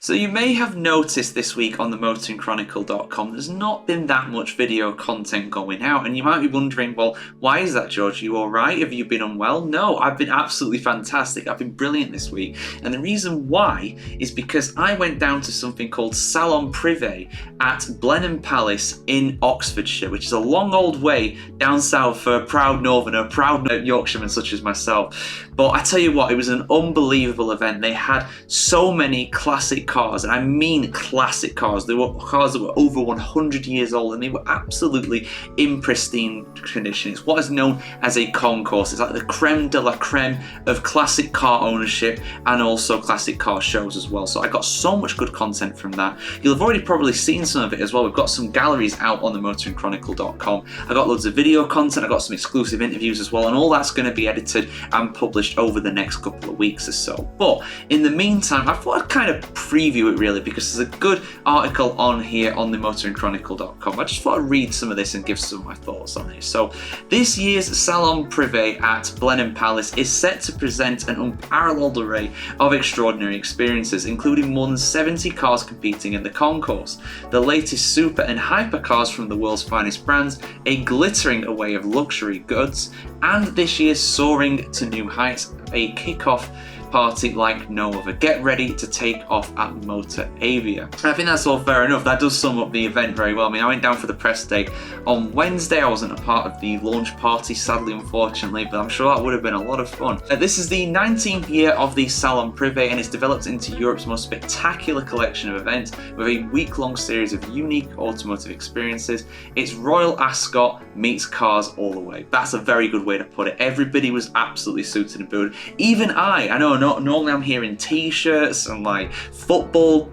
So you may have noticed this week on the motoringchronicle.com there's not been that much video content going out, and you might be wondering, well, why is that, George? Are you alright? Have you been unwell? No, I've been absolutely fantastic. I've been brilliant this week, and the reason why is because I went down to something called Salon Prive at Blenheim Palace in Oxfordshire, which is a long old way down south for a proud northerner, proud Yorkshireman such as myself. But I tell you what, it was an unbelievable event. They had so many classic cars, and I mean classic cars. They were cars that were over 100 years old, and they were absolutely in pristine condition. It's what is known as a concourse. It's like the creme de la creme of classic car ownership and also classic car shows as well. So I got so much good content from that. You'll have already probably seen some of it as well. We've got some galleries out on the motoringchronicle.com. I got loads of video content. I got some exclusive interviews as well, and all that's going to be edited and published over the next couple of weeks or so. But in the meantime, I thought I'd kind of preview it really, because there's a good article on here on the motoringchronicle.com. I just thought I'd read some of this and give some of my thoughts on it. So this year's Salon Prive at Blenheim Palace is set to present an unparalleled array of extraordinary experiences, including more than 70 cars competing in the concourse, the latest super and hypercars from the world's finest brands, a glittering array of luxury goods, and this year's soaring to new heights, a kick-off party like no other. Get ready to take off at Motor Avia. And I think that's all fair enough. That does sum up the event very well. I mean, I went down for the press day on Wednesday. I wasn't a part of the launch party, sadly, unfortunately, but I'm sure that would have been a lot of fun. This is the 19th year of the Salon Prive, and it's developed into Europe's most spectacular collection of events with a week-long series of unique automotive experiences. It's Royal Ascot meets cars all the way. That's a very good way to put it. Everybody was absolutely suited and booted. Even I know normally I'm here in t-shirts and like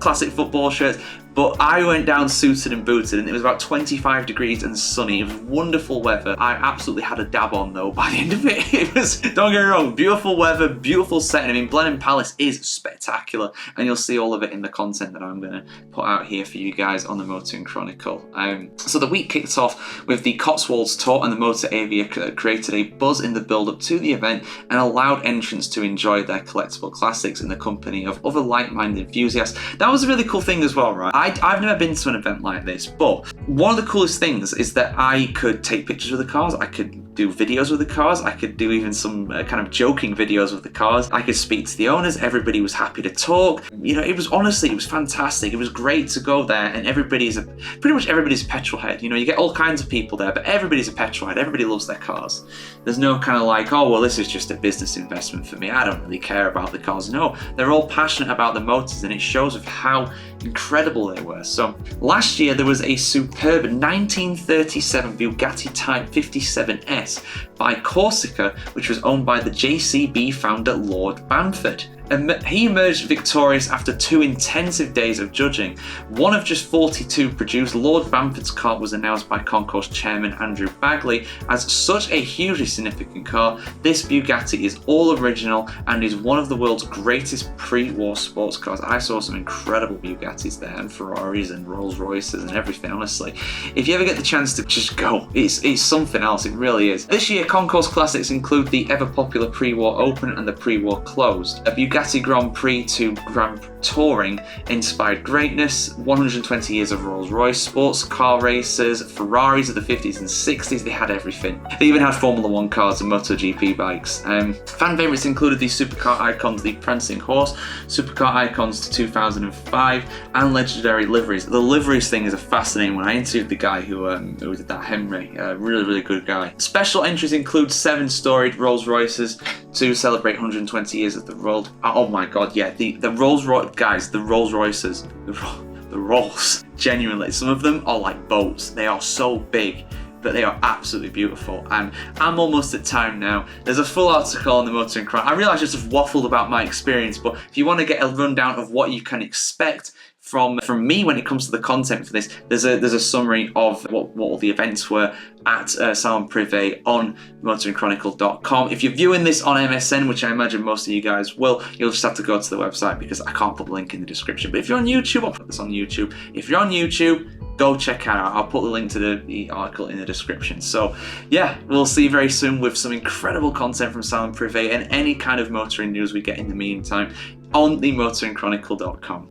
classic football shirts, but I went down suited and booted, and it was about 25 degrees and sunny. It was wonderful weather. I absolutely had a dab on though by the end of it. It was, don't get me wrong, beautiful weather, beautiful setting. I mean, Blenheim Palace is spectacular, and you'll see all of it in the content that I'm going to put out here for you guys on the Motoring Chronicle. So the week kicked off with the Cotswolds tour, and the Motor Avia created a buzz in the build-up to the event and allowed entrants to enjoy their collectible classics in the company of other like-minded enthusiasts. That was a really cool thing as well, right? I've never been to an event like this, but one of the coolest things is that I could take pictures with the cars, I could do videos with the cars, I could do even some kind of joking videos with the cars, I could speak to the owners, everybody was happy to talk. You know, it was fantastic. It was great to go there, and pretty much everybody's a petrol head. You know, you get all kinds of people there, but everybody's a petrol head, everybody loves their cars. There's no kind of like, oh, well, this is just a business investment for me, I don't really care about the cars. No, they're all passionate about the motors, and it shows of how incredible they were. So last year there was a superb 1937 Bugatti Type 57S by Corsica, which was owned by the JCB founder Lord Bamford. He emerged victorious after 2 intensive days of judging. One of just 42 produced, Lord Bamford's car was announced by concourse chairman Andrew Bagley as such a hugely significant car. This Bugatti is all original and is one of the world's greatest pre-war sports cars. I saw some incredible Bugattis there, and Ferraris and Rolls Royces and everything, honestly. If you ever get the chance to just go, it's something else, it really is. This year, concourse classics include the ever-popular pre-war Open and the pre-war Closed. A Bugatti Grand Prix to Grand Touring inspired greatness, 120 years of Rolls Royce, sports car races, Ferraris of the 50s and 60s, they had everything. They even had Formula 1 cars and MotoGP bikes. Fan favourites included the supercar icons, the Prancing Horse, supercar icons to 2005, and legendary liveries. The liveries thing is a fascinating one. I interviewed the guy who did that, Henry, really good guy. Special entries include 7 storied Rolls Royces to celebrate 120 years of the world. Oh my god, yeah, the Rolls Royce, guys, the Rolls Royces, the Rolls, genuinely, some of them are like boats. They are so big, but they are absolutely beautiful. And I'm almost at time now. There's a full article on the Motoring Chronicle. I realise I just have waffled about my experience, but if you want to get a rundown of what you can expect from me when it comes to the content for this, there's a summary of what all the events were at Salon Prive on motoringchronicle.com. If you're viewing this on MSN, which I imagine most of you guys will, you'll just have to go to the website because I can't put the link in the description. But if you're on YouTube, I'll put this on YouTube. If you're on YouTube, go check it out. I'll put the link to the article in the description. So yeah, we'll see you very soon with some incredible content from Salon Prive and any kind of motoring news we get in the meantime on the motoringchronicle.com.